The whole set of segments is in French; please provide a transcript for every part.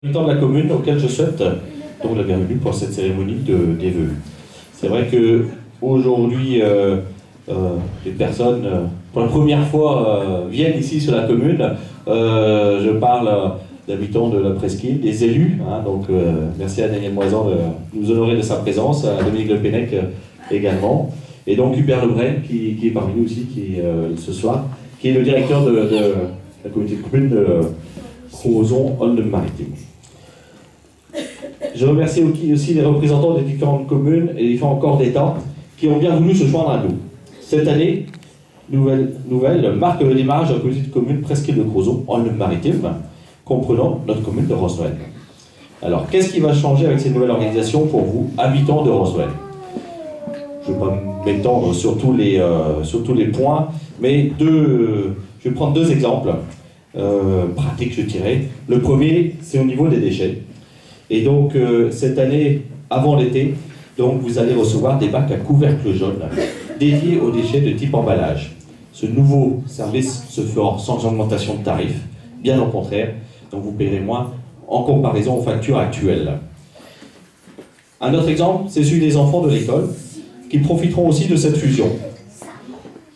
Habitants de la commune auquel je souhaite donc la bienvenue pour cette cérémonie des vœux. C'est vrai que aujourd'hui, les personnes pour la première fois viennent ici sur la commune. Je parle d'habitants de la presqu'île, des élus. Donc merci à Daniel Moisan de nous honorer de sa présence, à Dominique Le Pennec également, et donc Hubert Lebray qui est parmi nous aussi ce soir, qui est le directeur de la communauté de communes de Crozon-Olne-Maritime. Je remercie aussi les représentants des différentes communes et des différents corps d'État qui ont bien voulu se joindre à nous. Cette année, nouvelle marque le démarrage de la communauté de communes Presqu'île de Crozon-Olne-Maritime, comprenant notre commune de Roswell. Alors, qu'est-ce qui va changer avec cette nouvelle organisation pour vous, habitants de Roswell? Je ne vais pas m'étendre sur tous les points, mais je vais prendre deux exemples pratiques, je dirais. Le premier, c'est au niveau des déchets. Et donc, cette année, avant l'été, donc vous allez recevoir des bacs à couvercle jaune dédiés aux déchets de type emballage. Ce nouveau service se fera sans augmentation de tarifs, bien au contraire, donc vous paierez moins en comparaison aux factures actuelles. Un autre exemple, c'est celui des enfants de l'école, qui profiteront aussi de cette fusion.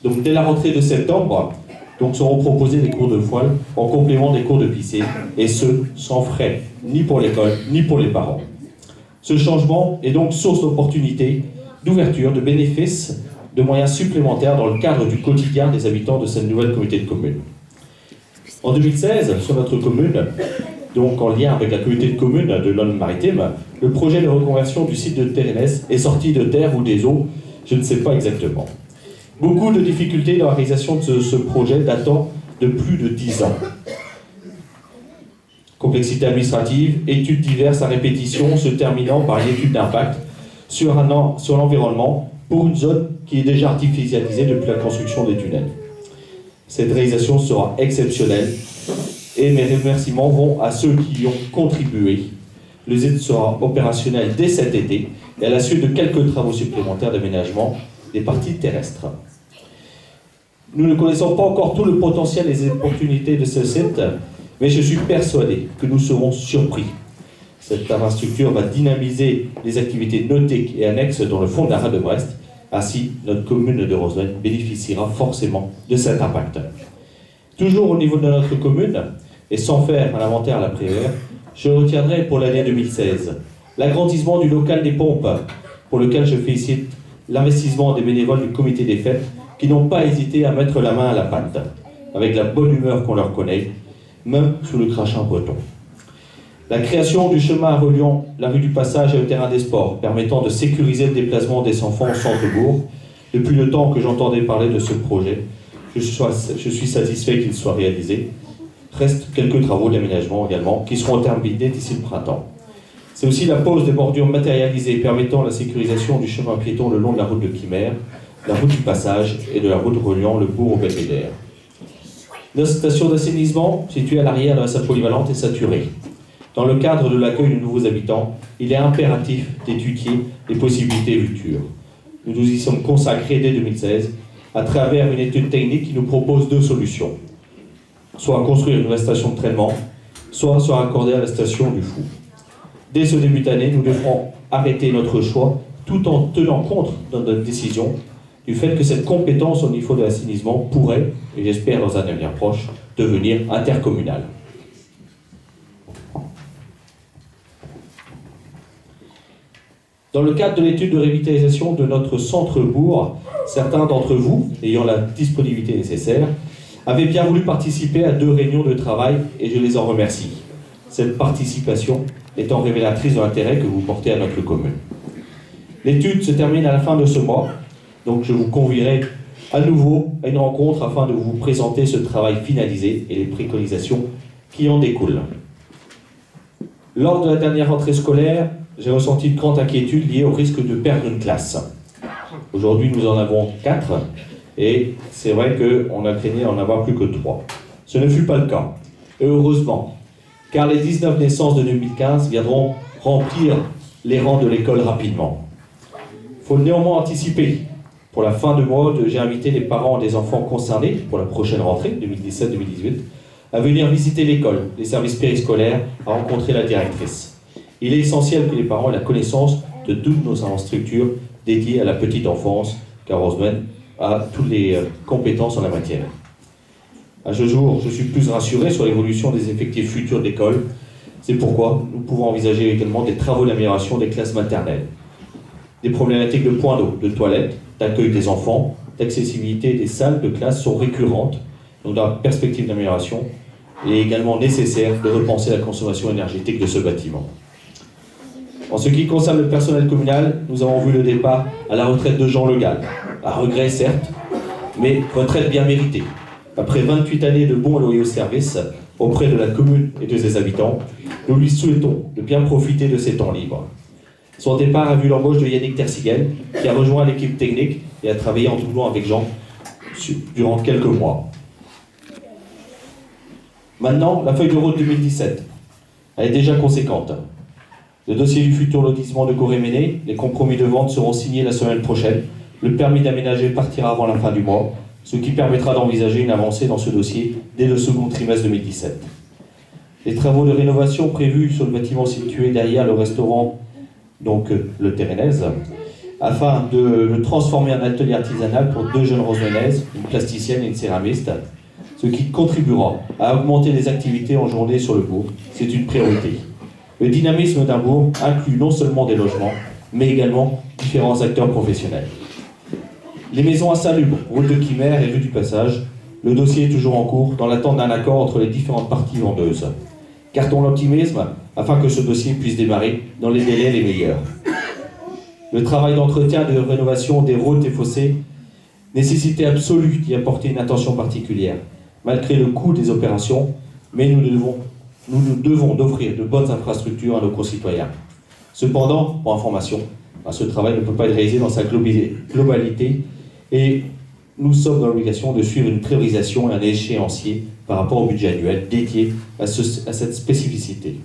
Donc, dès la rentrée de septembre, seront proposés des cours de voile en complément des cours de piscine, et ce, sans frais, ni pour l'école, ni pour les parents. Ce changement est donc source d'opportunités, d'ouverture, de bénéfices, de moyens supplémentaires dans le cadre du quotidien des habitants de cette nouvelle communauté de communes. En 2016, sur notre commune, donc en lien avec la communauté de communes de l'Olne-Maritime, le projet de reconversion du site de Térénès est sorti de terre ou des eaux, je ne sais pas exactement. Beaucoup de difficultés dans la réalisation de ce projet datant de plus de 10 ans. Complexité administrative, études diverses à répétition se terminant par une étude d'impact sur l'environnement pour une zone qui est déjà artificialisée depuis la construction des tunnels. Cette réalisation sera exceptionnelle et mes remerciements vont à ceux qui y ont contribué. Le site sera opérationnel dès cet été et à la suite de quelques travaux supplémentaires d'aménagement des parties terrestres. Nous ne connaissons pas encore tout le potentiel et les opportunités de ce site, mais je suis persuadé que nous serons surpris. Cette infrastructure va dynamiser les activités nautiques et annexes dans le fond de la rade de Brest. Ainsi, notre commune de Roswell bénéficiera forcément de cet impact. Toujours au niveau de notre commune, et sans faire un inventaire à la prière, je retiendrai pour l'année 2016 l'agrandissement du local des pompes, pour lequel je félicite l'investissement des bénévoles du comité des fêtes qui n'ont pas hésité à mettre la main à la pâte, avec la bonne humeur qu'on leur connaît, même sous le crachin breton. La création du chemin reliant la rue du Passage et le terrain des sports, permettant de sécuriser le déplacement des enfants au centre-bourg. Depuis le temps que j'entendais parler de ce projet, je suis satisfait qu'il soit réalisé. Restent quelques travaux d'aménagement également, qui seront terminés d'ici le printemps. C'est aussi la pose des bordures matérialisées permettant la sécurisation du chemin piéton le long de la route de Quimer, la route du Passage et de la route reliant le bourg au Belvédère. Notre station d'assainissement, située à l'arrière de la salle polyvalente, est saturée. Dans le cadre de l'accueil de nouveaux habitants, il est impératif d'étudier les possibilités futures. Nous nous y sommes consacrés dès 2016 à travers une étude technique qui nous propose deux solutions. Soit construire une nouvelle station de traitement, soit se raccorder à la station du Fou. Dès ce début d'année, nous devrons arrêter notre choix tout en tenant compte dans notre décision du fait que cette compétence au niveau de l'assainissement pourrait, et j'espère dans un avenir proche, devenir intercommunale. Dans le cadre de l'étude de revitalisation de notre centre-bourg, certains d'entre vous, ayant la disponibilité nécessaire, avaient bien voulu participer à 2 réunions de travail et je les en remercie. Cette participation étant révélatrice de l'intérêt que vous portez à notre commune. L'étude se termine à la fin de ce mois, donc je vous convierai à nouveau à une rencontre afin de vous présenter ce travail finalisé et les préconisations qui en découlent. Lors de la dernière rentrée scolaire, j'ai ressenti une grande inquiétude liée au risque de perdre une classe. Aujourd'hui, nous en avons 4 et c'est vrai qu'on a craigné d'en avoir plus que 3. Ce ne fut pas le cas, et heureusement, car les 19 naissances de 2015 viendront remplir les rangs de l'école rapidement. Il faut néanmoins anticiper. Pour la fin de mois, j'ai invité les parents des enfants concernés pour la prochaine rentrée 2017-2018 à venir visiter l'école, les services périscolaires, à rencontrer la directrice. Il est essentiel que les parents aient la connaissance de toutes nos structures dédiées à la petite enfance, car Rosebud a toutes les compétences en la matière. À ce jour, je suis plus rassuré sur l'évolution des effectifs futurs d'école. C'est pourquoi nous pouvons envisager également des travaux d'amélioration des classes maternelles. Des problématiques de points d'eau, de toilettes, d'accueil des enfants, d'accessibilité des salles de classe sont récurrentes. Donc dans la perspective d'amélioration, il est également nécessaire de repenser la consommation énergétique de ce bâtiment. En ce qui concerne le personnel communal, nous avons vu le départ à la retraite de Jean Le Gall. À regret certes, mais retraite bien méritée. Après 28 années de bons et loyaux services auprès de la commune et de ses habitants, nous lui souhaitons de bien profiter de ses temps libres. Son départ a vu l'embauche de Yannick Tersigel, qui a rejoint l'équipe technique et a travaillé en doublon avec Jean durant quelques mois. Maintenant, la feuille de route 2017, elle est déjà conséquente. Le dossier du futur lotissement de Goréméné, les compromis de vente seront signés la semaine prochaine. Le permis d'aménager partira avant la fin du mois, ce qui permettra d'envisager une avancée dans ce dossier dès le second trimestre 2017. Les travaux de rénovation prévus sur le bâtiment situé derrière le restaurant, donc le Térénèse, afin de le transformer en atelier artisanal pour 2 jeunes rosemonnaises, une plasticienne et une céramiste, ce qui contribuera à augmenter les activités en journée sur le bourg. C'est une priorité. Le dynamisme d'un bourg inclut non seulement des logements, mais également différents acteurs professionnels. Les maisons insalubres, route de Quimère et rue du Passage, le dossier est toujours en cours dans l'attente d'un accord entre les différentes parties vendeuses. Gardons l'optimisme afin que ce dossier puisse démarrer dans les délais les meilleurs. Le travail d'entretien et de rénovation des routes et fossés, nécessité absolue d'y apporter une attention particulière, malgré le coût des opérations, mais nous devons d'offrir de bonnes infrastructures à nos concitoyens. Cependant, pour information, ce travail ne peut pas être réalisé dans sa globalité et nous sommes dans l'obligation de suivre une priorisation et un échéancier par rapport au budget annuel dédié à cette spécificité.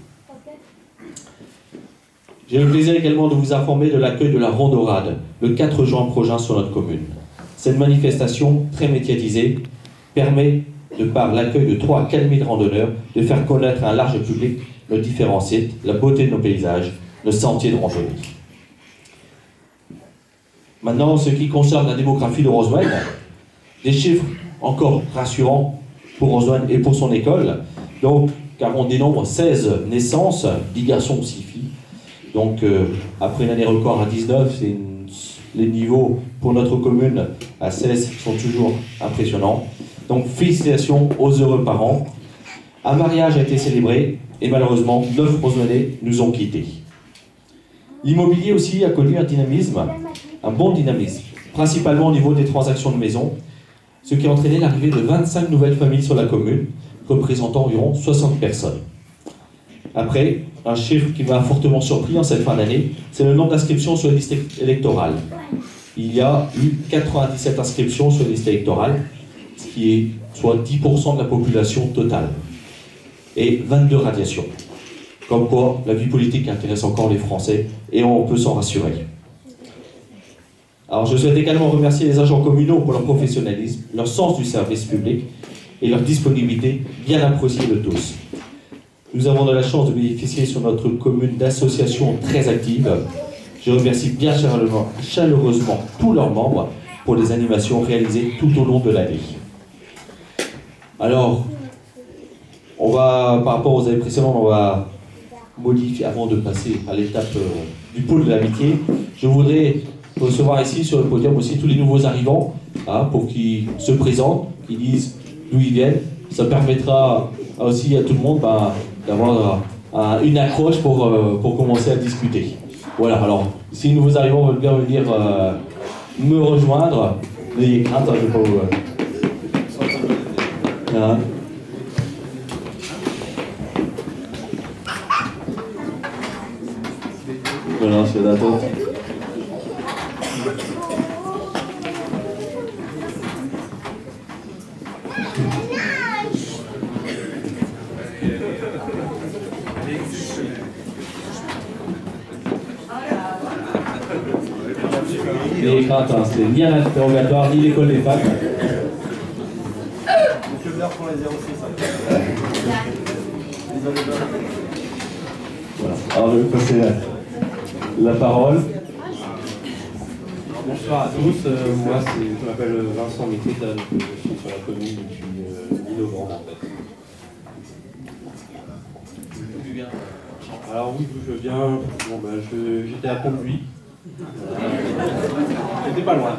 J'ai le plaisir également de vous informer de l'accueil de la Randorade le 4 juin prochain sur notre commune. Cette manifestation très médiatisée permet, de par l'accueil de 3 à 4 000 randonneurs, de faire connaître à un large public nos différents sites, la beauté de nos paysages, nos sentiers de randonnée. Maintenant, en ce qui concerne la démographie de Rosebud, des chiffres encore rassurants pour Rosebud et pour son école. Donc, car on dénombre 16 naissances, 10 garçons, 6 filles. Donc, après une année record à 19, les niveaux pour notre commune à 16 sont toujours impressionnants. Donc, félicitations aux heureux parents. Un mariage a été célébré et malheureusement, 9 Rosebudais nous ont quittés. L'immobilier aussi a connu un bon dynamisme, principalement au niveau des transactions de maisons, ce qui a entraîné l'arrivée de 25 nouvelles familles sur la commune, représentant environ 60 personnes. Après, un chiffre qui m'a fortement surpris en cette fin d'année, c'est le nombre d'inscriptions sur les listes électorales. Il y a eu 97 inscriptions sur les listes électorales, ce qui est soit 10% de la population totale, et 22 radiations. Comme quoi, la vie politique intéresse encore les Français, et on peut s'en rassurer. Alors, je souhaite également remercier les agents communaux pour leur professionnalisme, leur sens du service public et leur disponibilité bien appréciée de tous. Nous avons de la chance de bénéficier sur notre commune d'associations très actives. Je remercie bien chaleureusement tous leurs membres pour les animations réalisées tout au long de l'année. Alors, par rapport aux années précédentes, on va modifier, avant de passer à l'étape du pôle de l'amitié, je voudrais recevoir ici sur le podium aussi tous les nouveaux arrivants, pour qu'ils se présentent, qu'ils disent d'où ils viennent. Ça permettra aussi à tout le monde d'avoir une accroche pour commencer à discuter. Voilà, alors si les nouveaux arrivants veulent bien venir me rejoindre, n'ayez crainte, je ne vais pas vous... Voilà, c'est d'attente. N'ayez crainte, c'est ni un interrogatoire, ni l'école des facs. Donc le beurre pour les 06. Voilà. Alors je vais passer la parole. Bonsoir à tous, moi je m'appelle Vincent Météda, je suis sur la commune depuis mi-novembre en fait. Alors oui, d'où je viens, bon, j'étais à Pont-de-Buis. J'étais pas loin.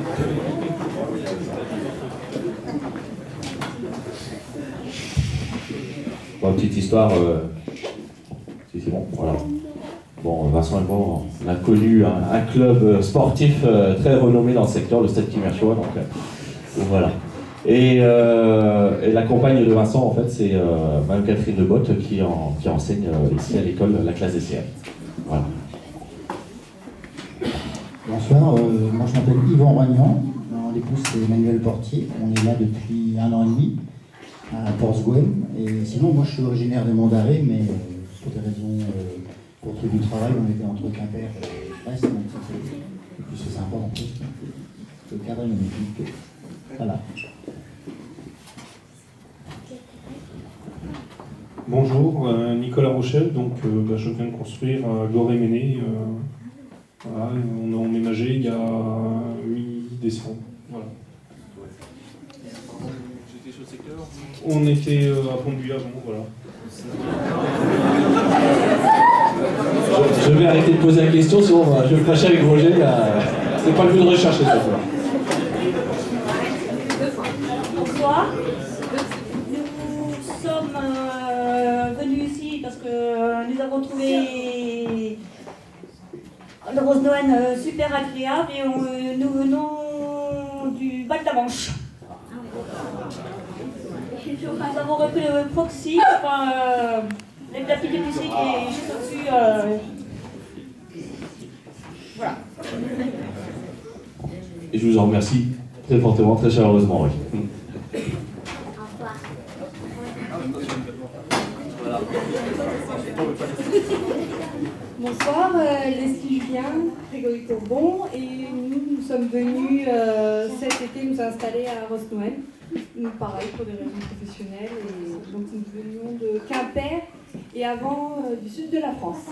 Bon, petite histoire, si c'est bon, voilà. Bon, Vincent et moi, on a connu un club sportif très renommé dans le secteur, le Stade Kimerchois, donc voilà. Et la compagne de Vincent, en fait, c'est Mme Catherine de Botte qui enseigne ici à l'école la classe des CM. Voilà. Bonsoir, moi je m'appelle Yvan Ragnan, mon épouse c'est Emmanuel Portier, on est là depuis 1 an et demi à Port-Gouem, et sinon moi je suis originaire des Monts d'Arrée, mais pour des raisons pour du travail, on était entre Quimper et Brest, donc c'est sympa en plus, le cadre est magnifique, voilà. Bonjour, Nicolas Rochelle, donc je viens de construire Goré-Méné. Voilà, on a emménagé il y a mi-décembre. Voilà. J'étais sur le secteur. On était à Pont-de-Buis avant, voilà. Je vais arrêter de poser la question, sinon je vais me fâcher avec Roger. C'est pas le but de rechercher cette fois. Bonsoir. Nous sommes venus ici parce que nous avons trouvé le Rosnoën super agréable et nous venons du bas de la Manche. Nous avons repris le proxy, la petite épicerie qui est juste au-dessus. Voilà. Et je vous en remercie très fortement, très chaleureusement. Oui. Bonsoir, Leslie Julien, Grégory Courbon, et nous sommes venus cet été nous installer à Rosnoën. Pareil pour des raisons professionnelles, et donc nous venions de Quimper et avant du sud de la France.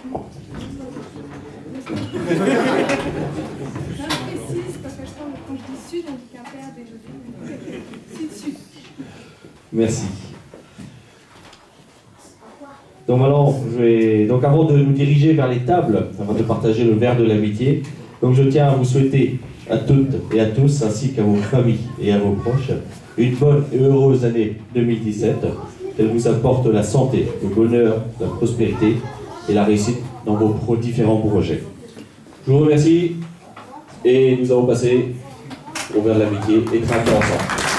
Je précise parce que quand je dis sud, on dit Quimper déjà. Sud-sud. Merci. Donc maintenant, donc avant de nous diriger vers les tables, avant de partager le verre de l'amitié, donc je tiens à vous souhaiter à toutes et à tous, ainsi qu'à vos familles et à vos proches, une bonne et heureuse année 2017, qu'elle vous apporte la santé, le bonheur, la prospérité et la réussite dans vos différents projets. Je vous remercie et nous allons passer au verre de l'amitié et trinquer ensemble.